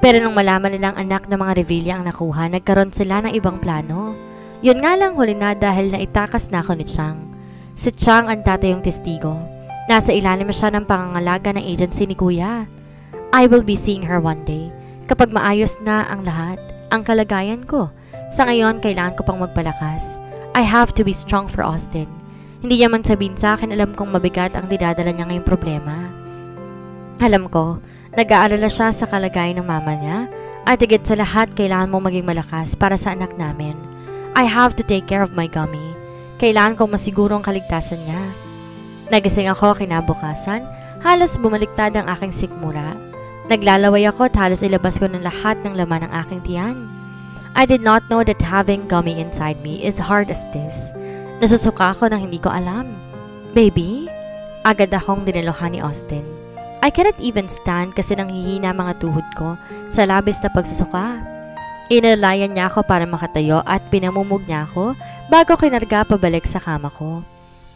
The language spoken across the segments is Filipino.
Pero nung malaman nilang anak ng mga Revilla ang nakuha, nagkaroon sila ng ibang plano. Yun nga lang huli na dahil naitakas na ako ni Chang. Si Chang ang tatayong testigo. Nasa ilalim siya ng pangangalaga ng agency ni Kuya. I will be seeing her one day. Kapag maayos na ang lahat, ang kalagayan ko. Sa ngayon, kailangan ko pang magpalakas. I have to be strong for Austin. Hindi niya man sabihin sa akin, alam kong mabigat ang dinadala niya ngayong problema. Alam ko, nag-aalala siya sa kalagayan ng mama niya at higit sa lahat kailangan mong maging malakas para sa anak namin. I have to take care of my gummy. Kailangan kong masiguro ang kaligtasan niya. Nagising ako kinabukasan, halos bumaliktad ang aking sikmura. Naglalaway ako at halos ilabas ko ng lahat ng laman ng aking tiyan. I did not know that having gummy inside me is hard as this. Nasusuka ako nang hindi ko alam. Baby? Agad akong dinaluhan ni Austin. I cannot even stand kasi nanghihina mga tuhod ko sa labis na pagsusuka. Inalayan niya ako para makatayo at pinamumog niya ako bago kinarga pabalik sa kama ko.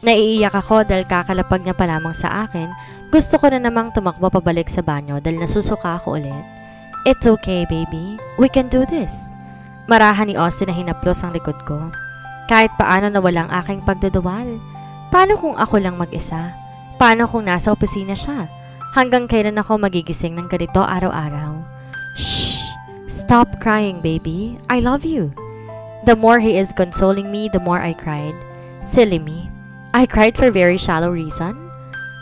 Naiiyak ako dahil kakalapag niya pa lamang sa akin. Gusto ko na namang tumakbo pabalik sa banyo dahil nasusuka ako ulit. It's okay, baby. We can do this. Marahan ni Austin na hinaplos ang likod ko. Kahit paano nawala ang aking pagdadawal. Paano kung ako lang mag-isa? Paano kung nasa opisina siya? Hanggang kailan ako magigising ng ganito araw-araw? Shh! Stop crying, baby. I love you. The more he is consoling me, the more I cried. Silly me. I cried for very shallow reason.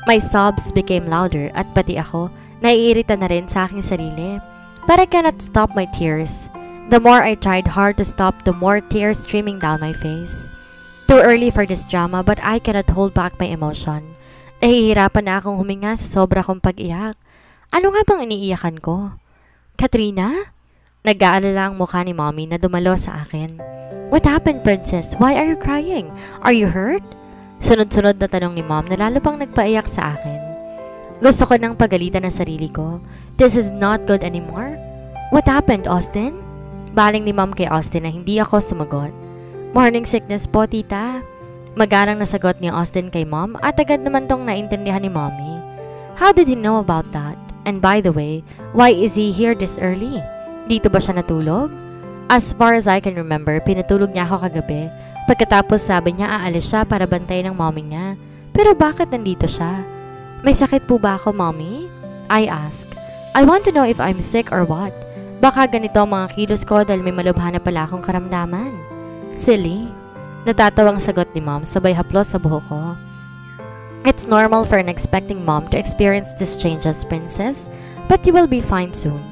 My sobs became louder at pati ako, naiirita na rin sa aking sarili. But I cannot stop my tears. The more I tried hard to stop, the more tears streaming down my face. Too early for this drama, but I cannot hold back my emotion. Nahihirapan na akong huminga sa sobra kong pag-iyak. Ano nga bang iniiyakan ko? Katrina? Nag-aalala ang mukha ni Mommy na dumalo sa akin. What happened, Princess? Why are you crying? Are you hurt? Sunod-sunod na tanong ni Mom na lalo pang nagpaiyak sa akin. Gusto ko nang pagalitan ng sarili ko. This is not good anymore. What happened, Austin? Baling ni Mom kay Austin na hindi ako sumagot. Morning sickness po, tita. Magarang nasagot ni Austin kay Mom at agad naman tong naintindihan ni Mommy. How did he know about that? And by the way, why is he here this early? Dito ba siya natulog? As far as I can remember, pinatulog niya ako kagabi. Pagkatapos sabi niya aalis siya para bantayan ng mommy niya. Pero bakit nandito siya? May sakit po ba ako, Mommy? I ask. I want to know if I'm sick or what. Baka ganito ang mga kilos ko dahil may malubha na pala akong karamdaman. Silly. Natatawang sagot ni Mom sabay haplos sa buhok ko. It's normal for an expecting mom to experience these changes, Princess, but you will be fine soon.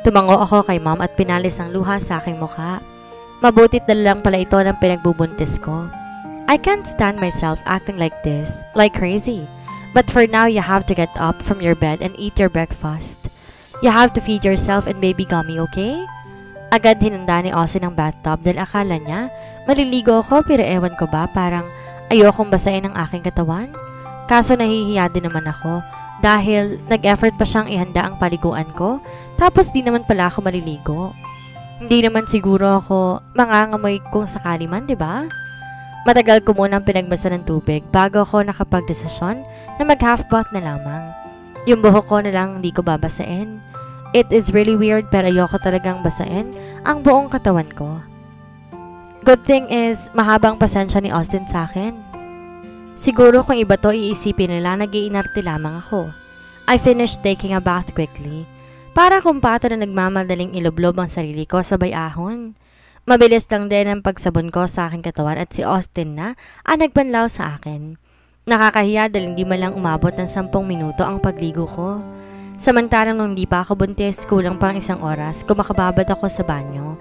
Tumango ako kay Mom at pinalis ang luha sa aking mukha. Mabutit dala lang pala ito ng pinagbubuntis ko. I can't stand myself acting like this, like crazy. But for now, you have to get up from your bed and eat your breakfast. You have to feed yourself and baby gummy, okay? Agad hinanda ni Austin ang bathtub dahil akala niya maliligo ako pero ewan ko ba parang ayokong basahin ang aking katawan. Kaso nahihiya din naman ako dahil nag-effort pa siyang ihanda ang paliguan ko tapos di naman pala ako maliligo. Hindi naman siguro ako mangangamoy kung sakali man, di ba? Matagal ko munang pinagbasa ng tubig bago ako nakapagdesisyon na mag-half bath na lamang. Yung buhok ko na lang hindi ko babasain. It is really weird pero ayoko talagang basain ang buong katawan ko. Good thing is, mahabang pasensya ni Austin sa akin. Siguro kung iba to iisipin nila nag-iinarte lamang ako. I finished taking a bath quickly. Para kung pato na nagmamadaling iloblob ang sarili ko sabay ahon. Mabilis lang din ang pagsabon ko sa aking katawan at si Austin na ang nagbanlaw sa akin. Nakakahiya dahil hindi man lang umabot ng 10 minuto ang pagligo ko. Samantalang nung hindi pa ako buntis, kulang pang 1 oras, kumakababad ako sa banyo.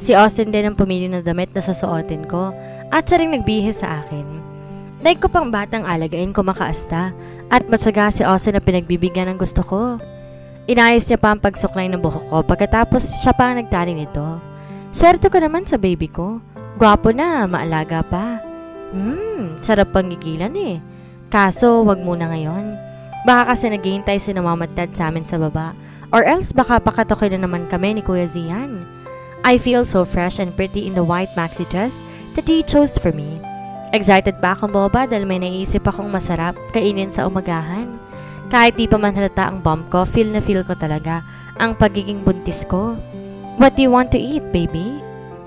Si Austin din ang pumili ng damit na susuotin ko at siya ring nagbihis sa akin. Like ko pang batang alagain ko makaasta at matyaga si Austin na pinagbibigyan ng gusto ko. Inayos niya pa ang pagsuklay ng buhok ko pagkatapos siya pa ang nagtali nito. Swerte ko naman sa baby ko. Gwapo na, maalaga pa. Sarap pang gigilan eh. Kaso, wag muna ngayon. Baka kasi naghihintay si mama at dad sa amin sa baba. Or else baka pakatokin na naman kami ni Kuya Zian. I feel so fresh and pretty in the white maxi dress that he chose for me. Excited pa akong boba dahil may naisip akong masarap kainin sa umagahan. Kahit di pa man halata ang bump ko, feel na feel ko talaga ang pagiging buntis ko. What do you want to eat, baby?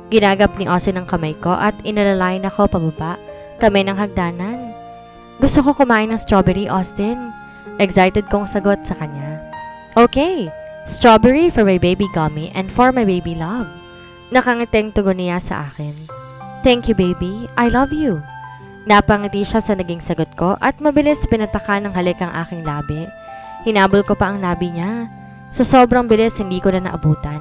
Ginagap ni Austin ang kamay ko at inalalayan ako pababa, kamay ng hagdanan. Gusto ko kumain ng strawberry, Austin. Excited kong sagot sa kanya. Okay, strawberry for my baby gummy and for my baby love. Nakangiting tugon niya sa akin. Thank you, baby. I love you. Napangiti siya sa naging sagot ko at mabilis pinataka ng halik ang aking labi. Hinabol ko pa ang labi niya. Sa sobrang bilis, hindi ko na naabutan.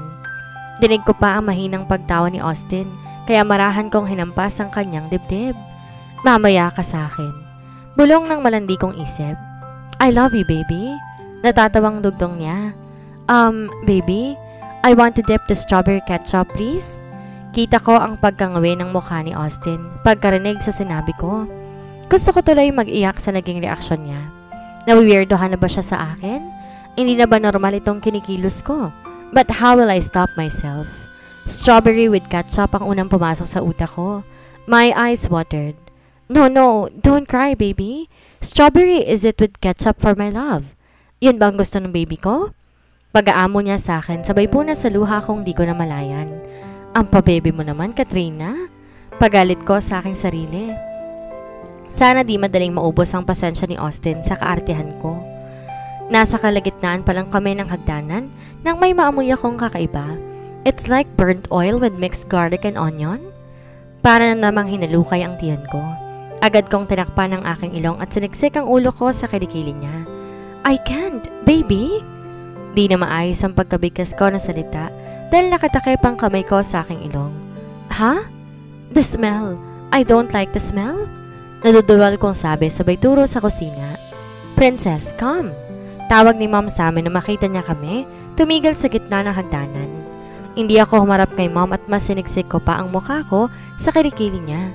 Dinig ko pa ang mahinang pagtawa ni Austin, kaya marahan kong hinampas ang kanyang dibdib. Mamaya ka sa akin. Bulong ng malandi kong isip. I love you, baby. Natatawang dugtong niya. Baby, I want to dip the strawberry ketchup, please. Kita ko ang pagkangawi ng mukha ni Austin pagkarinig sa sinabi ko. Gusto ko tuloy mag-iyak sa naging reaksyon niya. Nawiwirdohan na ba siya sa akin? Hindi na ba normal itong kinikilos ko? But how will I stop myself? Strawberry with ketchup ang unang pumasok sa utak ko. My eyes watered. No, don't cry, baby. Strawberry is it with ketchup for my love. Yun ba ang gusto ng baby ko? Pag-aamo niya sa akin, sabay po na sa luha kong di ko na malayan. Ang pa-baby mo naman, Katrina. Pagalit ko sa aking sarili. Sana di madaling maubos ang pasensya ni Austin sa kaartehan ko. Nasa kalagitnaan pa lang kami ng hagdanan nang may maamoy akong kakaiba. It's like burnt oil with mixed garlic and onion. Para na namang hinalukay ang tiyan ko. Agad kong tinakpan ang aking ilong at siniksik ang ulo ko sa kilikili niya. I can't, baby. Di na maayos ang pagkabigkas ko na salita dahil nakatakip ang kamay ko sa aking ilong. Ha? The smell. I don't like the smell. Naduduwal kong sabi sabay turo sa kusina. Princess, come. Tawag ni Mom sa amin na makita niya kami, tumigil sa gitna ng hagdanan. Hindi ako humarap kay Mom at mas siniksik ko pa ang mukha ko sa kilikili niya.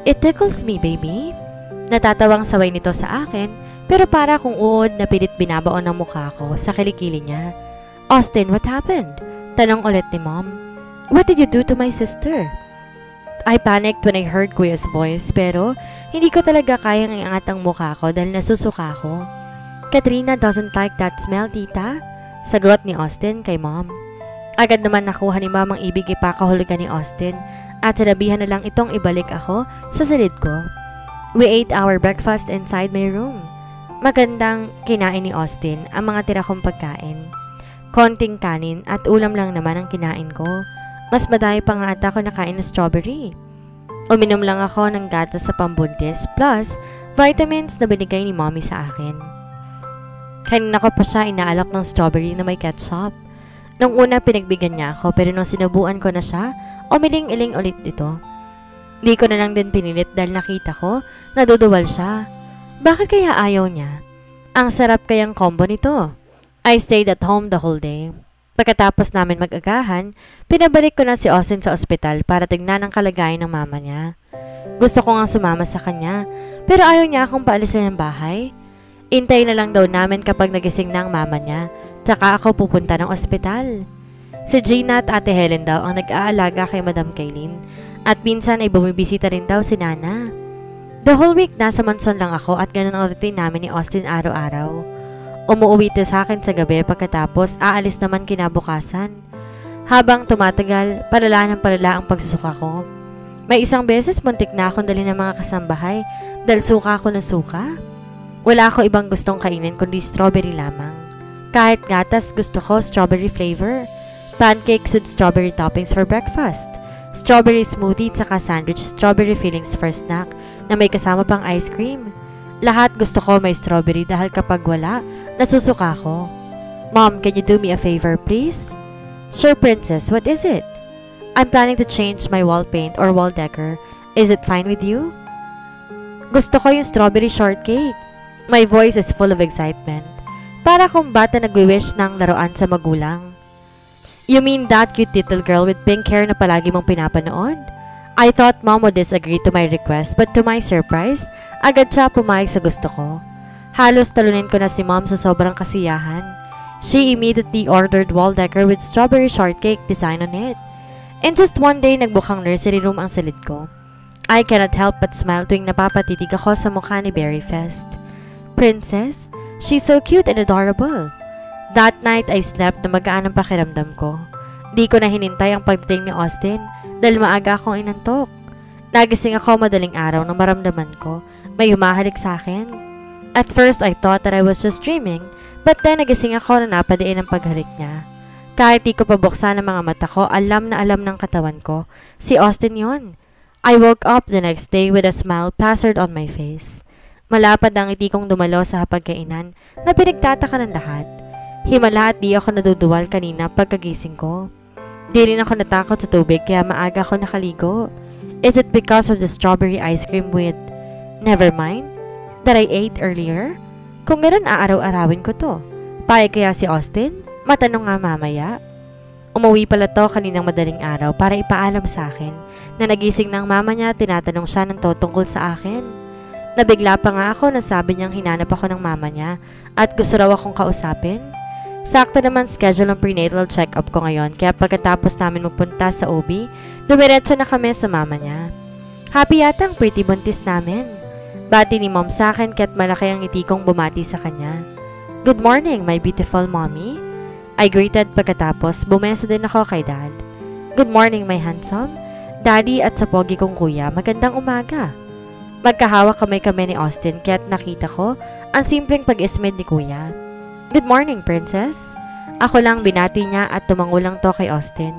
It tickles me, baby. Natatawang saway nito sa akin, pero para kung uod na pilit binabaon ang mukha ko sa kilikili niya. Austin, what happened? Tanong ulit ni Mom. What did you do to my sister? I panicked when I heard Kuya's voice, pero hindi ko talaga kayang iangat ang mukha ko dahil nasusuka ako. Katrina doesn't like that smell, tita. Sagot ni Austin kay Mom. Agad naman nakuha ni Mom ang ibig ipakahulugan ni Austin at sinabihan na lang itong ibalik ako sa silid ko. We ate our breakfast inside my room. Magandang kinain ni Austin ang mga tira kong pagkain. Konting kanin at ulam lang naman ang kinain ko. Mas madami pa nga ata ako nakain na strawberry. Uminom lang ako ng gatas sa pambuntis plus vitamins na binigay ni Mommy sa akin. Kanina ko pa siya inaalok ng strawberry na may ketchup. Nung una pinagbigyan niya ako pero nung sinubuan ko na siya, umiling-iling ulit ito. Di ko na lang din pinilit dahil nakita ko naduduwal siya. Bakit kaya ayaw niya? Ang sarap kayang combo nito. I stayed at home the whole day. Pagkatapos namin mag-agahan, pinabalik ko na si Austin sa ospital para tignan ang kalagayan ng mama niya. Gusto ko nga sumama sa kanya, pero ayaw niya akong paalisin ng bahay. Intay na lang daw namin kapag nagising na ang mama niya, tsaka ako pupunta ng ospital. Si Gina at Ate Helen daw ang nag-aalaga kay Madam Kaylin, at minsan ay bumibisita rin daw si Nana. The whole week nasa mansion lang ako at ganun ang routine namin ni Austin araw-araw. Umuwi ito sa akin sa gabi pagkatapos aalis naman kinabukasan. Habang tumatagal, palala ng palala ang pagsusuka ko. May isang beses muntik na akong dali ng mga kasambahay dahil suka ako na suka. Wala ako ibang gustong kainin kundi strawberry lamang. Kahit gatas gusto ko strawberry flavor. Pancakes with strawberry toppings for breakfast. Strawberry smoothie tsaka sandwich strawberry fillings for snack na may kasama pang ice cream. Lahat gusto ko may strawberry dahil kapag wala, nasusuka ko. Mom, can you do me a favor please? Sure, Princess, what is it? I'm planning to change my wall paint or wall decor. Is it fine with you? Gusto ko yung strawberry shortcake. My voice is full of excitement. Para kung bata nagwi-wish ng laruan sa magulang. You mean that cute little girl with pink hair na palagi mong pinapanood? I thought Mom would disagree to my request but to my surprise, agad siya pumayag sa gusto ko. Halos talunin ko na si Mom sa sobrang kasiyahan. She immediately ordered wall decor with strawberry shortcake design on it. In just one day, nagbukang nursery room ang silid ko. I cannot help but smile tuwing napapatitig ako sa mukha ni Berryfest. Princess, she's so cute and adorable. That night, I slept na magaan ang pakiramdam ko. Di ko na hinintay ang pagdating ni Austin dahil maaga akong inantok. Nagising ako madaling araw nang maramdaman ko may humahalik sa akin. At first, I thought that I was just dreaming, but then nagising ako na napadiin ang paghalik niya. Kahit di ko pabuksan ang mga mata ko, alam na alam ng katawan ko, si Austin yon. I woke up the next day with a smile plastered on my face. Malapad ang ngiti kong dumalo sa hapagkainan na pinagtataka ng lahat. Himala at di ako naduduwal kanina pagkagising ko. Di rin ako natakot sa tubig kaya maaga ako nakaligo. Is it because of the strawberry ice cream with never mind that I ate earlier? Kung ganoon aaraw-arawin ko to. Payag kaya si Austin? Matanong nga mamaya. Umuwi pala to kaninang madaling araw para ipaalam sa akin na nagising ng mama niya at tinatanong siya ng tungkol sa akin. Nabigla pa nga ako na sabi niyang hinanap ako ng mama niya at gusto raw akong kausapin. Sakto naman schedule ang prenatal check-up ko ngayon kaya pagkatapos namin magpunta sa OB, dumiretso na kami sa mama niya. Happy yata ang pretty buntis namin. Bati ni mom sa akin kaya't malaki ang ngiti kong bumati sa kanya. Good morning, my beautiful mommy. I greeted pagkatapos bumesa din ako kay dad. Good morning, my handsome. Daddy at sa pogi kong kuya, magandang umaga. Magkahawak kami ni Austin kaya't nakita ko ang simpleng pag-ismid ni kuya. Good morning, princess. Ako lang binati niya at tumango lang to kay Austin.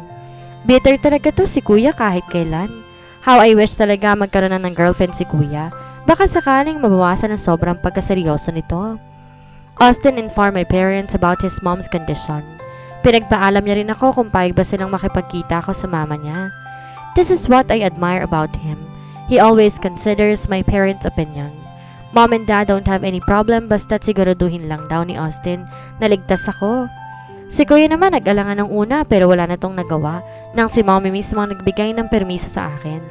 Bitter talaga to si kuya kahit kailan. How I wish talaga magkaroon na ng girlfriend si kuya. Baka sakaling mabawasan ang sobrang pagkaseryoso nito. Austin informed my parents about his mom's condition. Pinagpaalam niya rin ako kung payag ba silang makipagkita ako sa mama niya. This is what I admire about him. He always considers my parents' opinion. Mom and dad don't have any problem basta't siguraduhin lang daw ni Austin na ligtas ako. Si kuya naman nag-alangan ng una pero wala na tong nagawa nang si mommy mismo ang nagbigay ng permiso sa akin.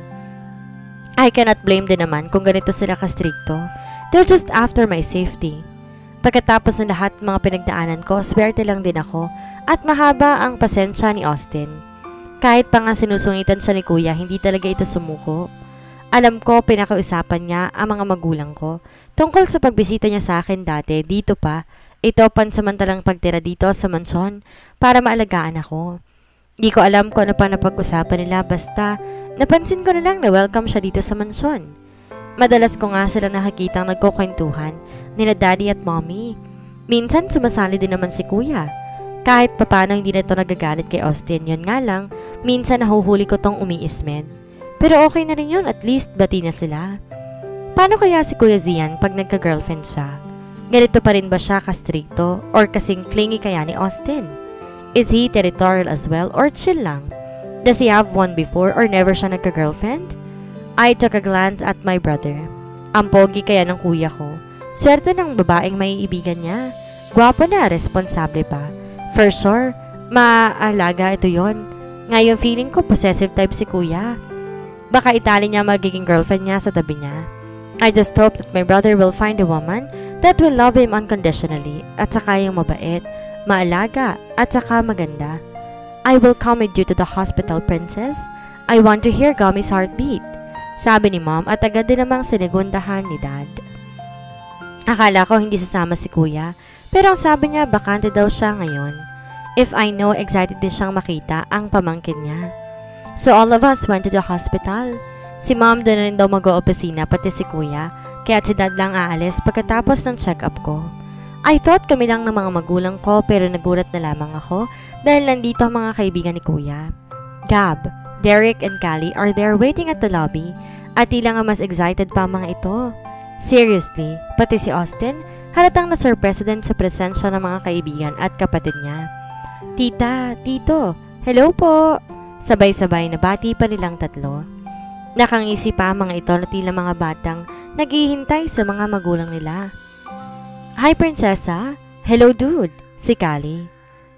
I cannot blame din naman kung ganito sila kastrikto. They're just after my safety. Pagkatapos ng lahat mga pinagdaanan ko, swerte lang din ako at mahaba ang pasensya ni Austin. Kahit pa nga sinusungitan siya ni kuya, hindi talaga ito sumuko. Alam ko, pinakausapan niya ang mga magulang ko tungkol sa pagbisita niya sa akin dati dito pa. Ito pansamantalang pagtira dito sa mansyon para maalagaan ako. Di ko alam kung ano pa napag-usapan nila basta napansin ko na lang na welcome siya dito sa mansyon. Madalas ko nga sila nakikitang nagkukwentuhan nila daddy at mommy. Minsan sumasali din naman si kuya. Kahit papano hindi na ito nagagalit kay Austin, yun nga lang, minsan nahuhuli ko tong umiismed. Pero okay na rin yun, at least bati na sila. Paano kaya si Kuya Zian pag nagka-girlfriend siya? Ganito pa rin ba siya kastrikto or kasing clingy kaya ni Austin? Is he territorial as well or chill lang? Does he have one before or never siya nagka-girlfriend? I took a glance at my brother. Ang pogi kaya ng kuya ko. Swerte ng babaeng maiibigan niya. Gwapo na, responsable pa. For sure, maalaga ito yon. Ngayon feeling ko possessive type si kuya. Baka itali niya magiging girlfriend niya sa tabi niya. I just hope that my brother will find a woman that will love him unconditionally at saka yung mabait, maalaga at saka maganda. I will come with you to the hospital, princess. I want to hear Gami's heartbeat. Sabi ni mom at agad din namang sinigundahan ni dad. Akala ko hindi sasama si kuya, pero ang sabi niya bakante daw siya ngayon. If I know, excited din siyang makita ang pamangkin niya. So all of us went to the hospital. Si mom doon na rin daw mag-o-opisina pati si kuya, kaya si dad lang aalis pagkatapos ng check-up ko. I thought kami lang ng mga magulang ko pero nagulat na lamang ako dahil nandito ang mga kaibigan ni kuya. Gab, Derek and Callie are there waiting at the lobby at tila nga mas excited pa ang mga ito. Seriously, pati si Austin, halatang na-surprise din sa presensya ng mga kaibigan at kapatid niya. Tita, tito, hello po! Sabay-sabay na bati pa nilang tatlo. Nakangisi pa ang mga ito na tila mga batang naghihintay sa mga magulang nila. Hi, prinsesa! Hello, dude! Si Callie.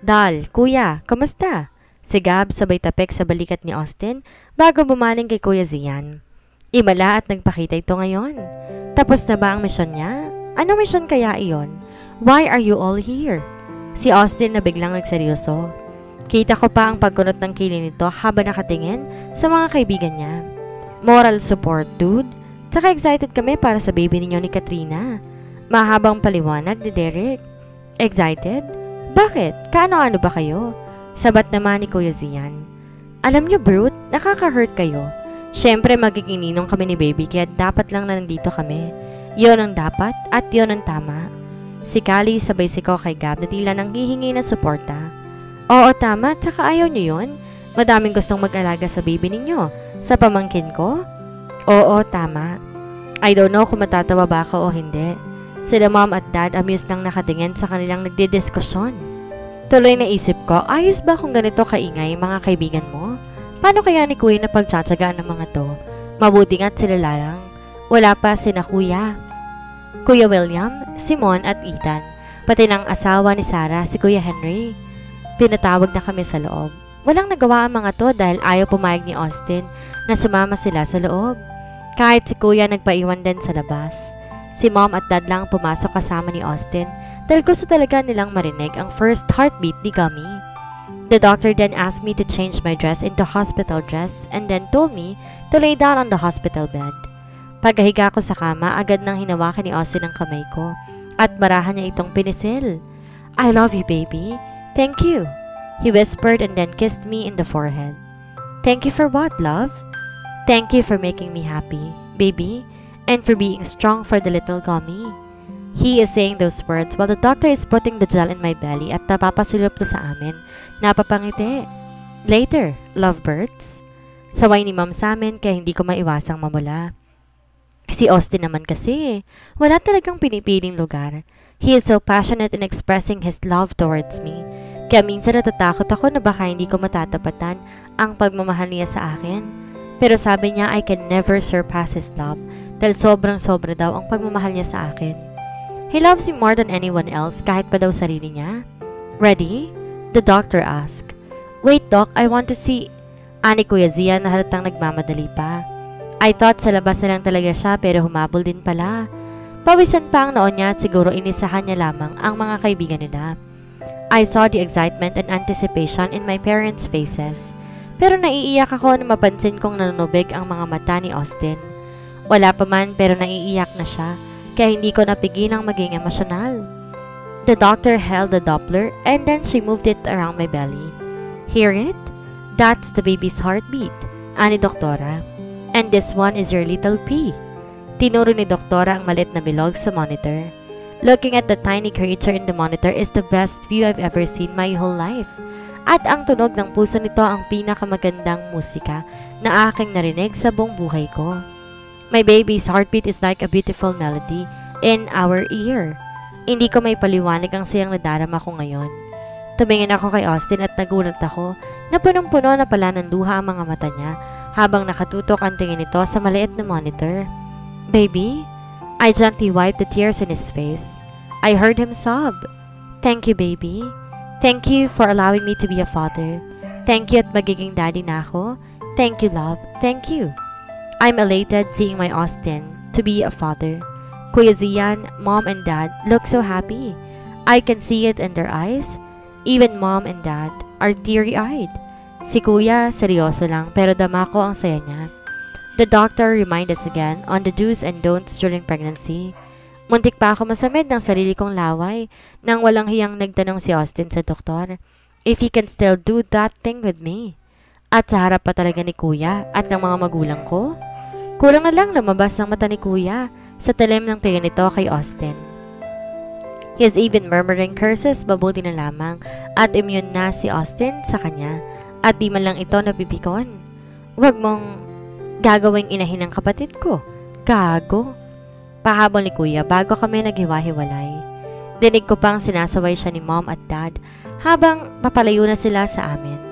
Dal, kuya, kamusta? Si Gab sabay tapik sa balikat ni Austin bago bumaling kay Kuya Zian. Imala at nagpakita ito ngayon. Tapos na ba ang misyon niya? Anong misyon kaya iyon? Why are you all here? Si Austin na biglang nagseryoso. Kita ko pa ang pagkunot ng kilay nito habang nakatingin sa mga kaibigan niya. Moral support, dude. Tsaka excited kami para sa baby ninyo ni Katrina. Mahabang paliwanag ni Derek. Excited? Bakit? Kaano-ano ba kayo? Sabat naman ni Kuya Zian. Alam niyo, Brute, nakaka-hurt kayo. Siyempre magiging ninong kami ni baby kaya dapat lang na nandito kami. Yon ang dapat at yon ang tama. Si Kali sabay siko kay Gab na tila nang hihingi ng suporta. Oo, tama, tsaka ayaw niyo yon. Madaming gustong mag-alaga sa baby ninyo. Sa pamangkin ko? Oo, tama. I don't know kung matatawa ba ako o hindi. Sila mom at dad amused nang nakatingin sa kanilang nagdidiskusyon. Tuloy na isip ko, ayos ba kung ganito kaingay mga kaibigan mo? Paano kaya ni Kuya na pagtsatsagaan ng mga to? Mabuti nga't sila lang. Wala pa sina Kuya. Kuya William, Simon at Ethan. Pati ng asawa ni Sarah, si Kuya Henry. Pinatawag na kami sa loob. Walang nagawa ang mga to dahil ayaw pumayag ni Austin na sumama sila sa loob. Kahit si Kuya nagpaiwan din sa labas. Si Mom at Dad lang pumasok kasama ni Austin dahil gusto talaga nilang marinig ang first heartbeat ni Gummy. The doctor then asked me to change my dress into hospital dress and then told me to lay down on the hospital bed. Pagkahiga ko sa kama, agad nang hinawakan ni Austin ang kamay ko at barahan niya itong pinisil. I love you, baby. Thank you. He whispered and then kissed me in the forehead. Thank you for what, love? Thank you for making me happy, baby, and for being strong for the little Gummy. He is saying those words while the doctor is putting the gel in my belly at napapasilip to sa amin. Napapangiti. Later, lovebirds. Saway ni Mom sa amin kaya hindi ko maiwasang mamula. Si Austin naman kasi, wala talagang pinipiling lugar. He is so passionate in expressing his love towards me. Kaya minsan natatakot ako na baka hindi ko matatapatan ang pagmamahal niya sa akin. Pero sabi niya I can never surpass his love dahil sobrang-sobra daw ang pagmamahal niya sa akin. He loves me more than anyone else kahit pa daw sarili niya. Ready? The doctor asked. Wait, Doc, I want to see... Ani Kuya Zia na halatang nagmamadali pa. I thought sa labas na lang talaga siya pero humabol din pala. Pawisan pa ang noon niya at siguro inisahan niya lamang ang mga kaibigan nila. I saw the excitement and anticipation in my parents' faces. Pero naiiyak ako na mapansin kong nanunubig ang mga mata ni Austin. Wala pa man pero naiiyak na siya kaya hindi ko napigilang maging emosyonal. The doctor held the Doppler and then she moved it around my belly. Hear it? That's the baby's heartbeat, ani Doktora. And this one is your little P. Tinuro ni Doktora ang malit na bilog sa monitor. Looking at the tiny creature in the monitor is the best view I've ever seen my whole life. At ang tunog ng puso nito ang pinakamagandang musika na aking narinig sa buong buhay ko. My baby's heartbeat is like a beautiful melody in our ear. Hindi ko may paliwanag ang sayang nadarama ko ngayon. Tumingin ako kay Austin at nagulat ako na punong-puno na pala ng luha ang mga mata niya habang nakatutok ang tingin nito sa maliit na monitor. Baby? I gently wiped the tears in his face. I heard him sob. Thank you, baby. Thank you for allowing me to be a father. Thank you at magiging daddy na ako. Thank you, love. Thank you. I'm elated seeing my Austin to be a father. Kuya Zian, Mom and Dad look so happy. I can see it in their eyes. Even Mom and Dad are teary-eyed. Si Kuya, seryoso lang pero dama ko ang saya niya. The doctor reminded us again on the do's and don'ts during pregnancy. Muntik pa ako masamid ng sarili kong laway nang walang hiyang nagtanong si Austin sa doktor if he can still do that thing with me. At sa harap pa talaga ni Kuya at ng mga magulang ko. Kulang na lang lumabas ang mata ni Kuya sa talim ng tingin nito kay Austin. He is even murmuring curses, mabuti na lamang at immune na si Austin sa kanya at di man lang ito napipikon. Huwag mong gagawing inahin ng kapatid ko. Gago. Pahabol ni Kuya bago kami naghiwa-hiwalay. Dinig ko pang sinasaway siya ni Mom at Dad habang papalayo na sila sa amin.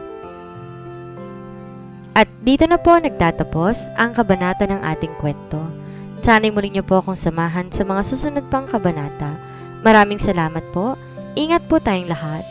At dito na po nagtatapos ang kabanata ng ating kwento. Sana'y muli niyo po akong samahan sa mga susunod pang kabanata. Maraming salamat po. Ingat po tayong lahat.